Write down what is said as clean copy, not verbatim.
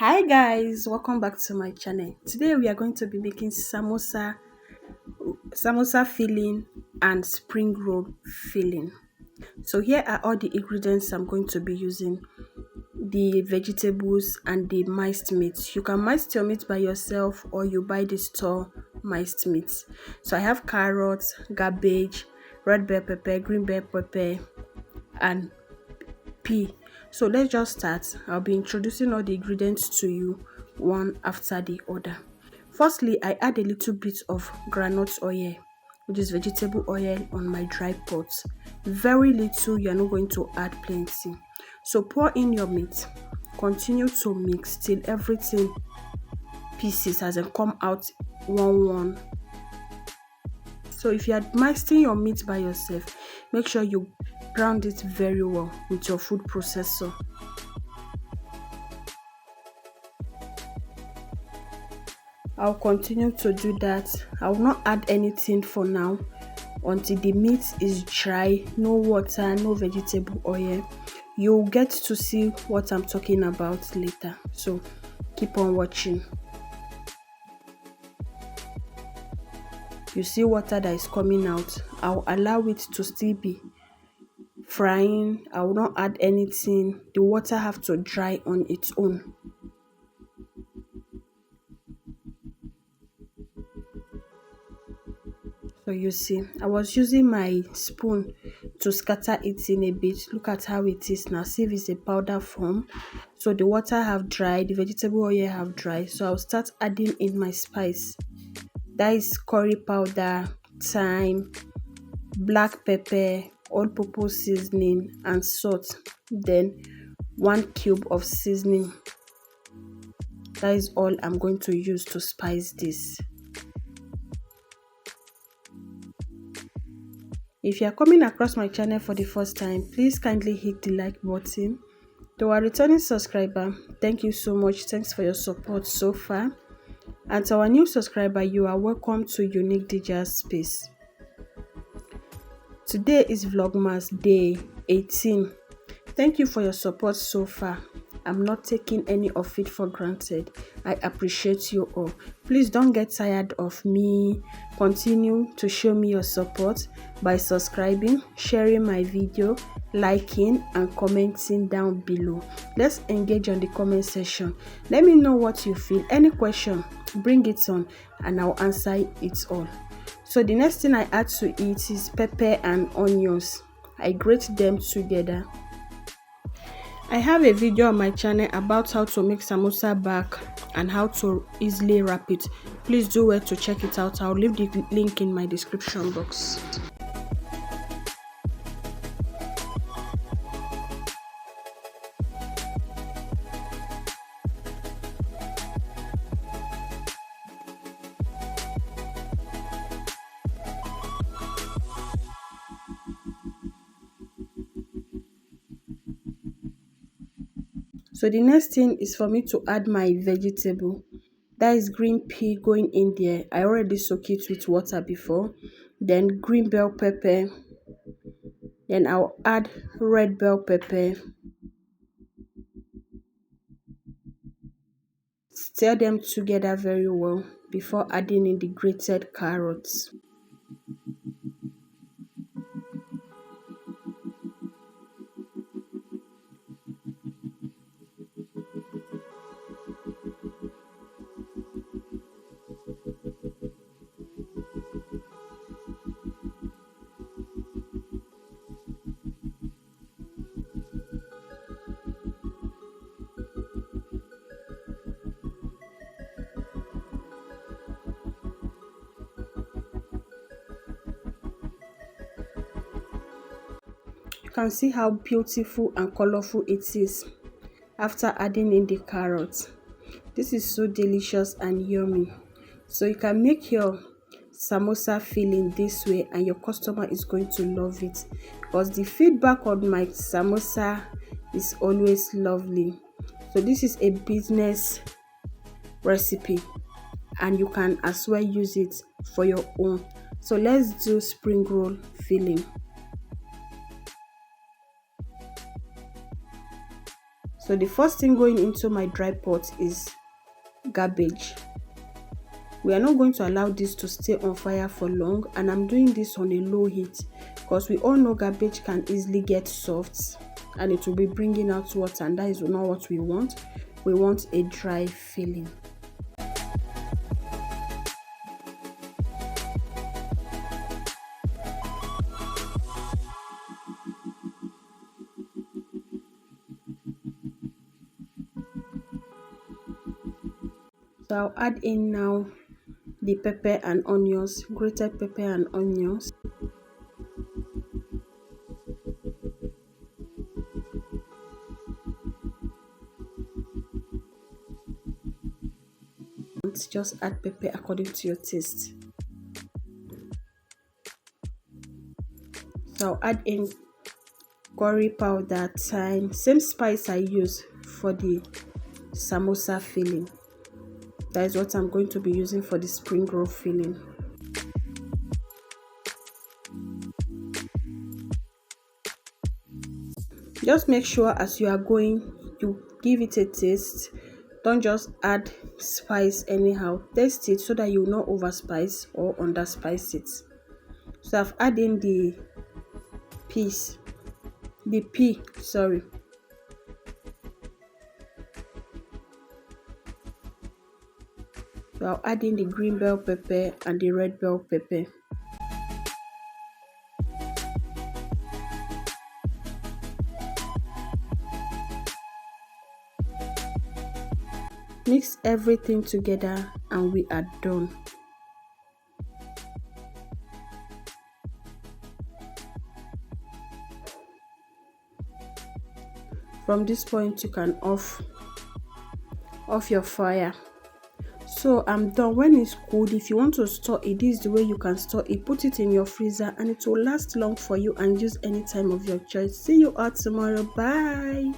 Hi guys, welcome back to my channel. Today we are going to be making samosa filling and spring roll filling. So here are all the ingredients I'm going to be using: the vegetables and the miced meat. You can mice your meat by yourself or you buy the store miced meat. So I have carrots, cabbage, red bell pepper, green bell pepper, and pea. So let's just start. I'll be introducing all the ingredients to you one after the other. Firstly, I add a little bit of groundnut oil, which is vegetable oil, on my dry pot. Very little, you're not going to add plenty. So pour in your meat, continue to mix till everything pieces has come out one. So if you are mixing your meat by yourself, make sure you ground it very well with your food processor. I'll continue to do that. I will not add anything for now until the meat is dry, no water, no vegetable oil. You'll get to see what I'm talking about later, so keep on watching. You see water that is coming out. I'll allow it to still be frying. I will not add anything. The water have to dry on its own. So you see, I was using my spoon to scatter it in a bit. Look at how it is now. See if it's a powder form. So the water have dried, the vegetable oil have dried. So I'll start adding in my spice. That is curry powder, thyme, black pepper, all-purpose seasoning, and salt. Then 1 cube of seasoning. That is all I'm going to use to spice this. If you are coming across my channel for the first time, please kindly hit the like button. To our returning subscriber, thank you so much. Thanks for your support so far. And to our new subscriber, you are welcome to Unique Dijja Space. Today is Vlogmas day 18. Thank you for your support so far. I'm not taking any of it for granted. I appreciate you all. Please don't get tired of me. Continue to show me your support by subscribing, sharing my video, liking, and commenting down below. Let's engage on the comment section. Let me know what you feel. Any question, bring it on and I'll answer it all. So the next thing I add to it is pepper and onions. I grate them together. I have a video on my channel about how to make samosa back and how to easily wrap it. Please do well to check it out. I'll leave the link in my description box. So the next thing is for me to add my vegetable. That is green pea going in there. I already soak it with water before. Then green bell pepper. Then I'll add red bell pepper. Stir them together very well before adding in the grated carrots. You can see how beautiful and colorful it is after adding in the carrots. This is so delicious and yummy. So you can make your samosa filling this way and your customer is going to love it, because the feedback on my samosa is always lovely. So this is a business recipe and you can as well use it for your own. So let's do spring roll filling. So the first thing going into my dry pot is cabbage. We are not going to allow this to stay on fire for long, and I'm doing this on a low heat because we all know cabbage can easily get soft and it will be bringing out water, and that is not what we want. We want a dry filling. So I'll add in now the pepper and onions, grated pepper and onions. Just add pepper according to your taste. So I'll add in curry powder, thyme, same spice I use for the samosa filling. That is what I'm going to be using for the spring roll filling. Just make sure as you are going, you give it a taste. Don't just add spice anyhow. Taste it so that you will not overspice or underspice it. So I've added in the pea, sorry. So I'll add in the green bell pepper and the red bell pepper. Mix everything together and we are done. From this point you can off your fire. So I'm done. When it's cooled, if you want to store it, this is the way you can store it. Put it in your freezer and it will last long for you and use any time of your choice. See you all tomorrow. Bye.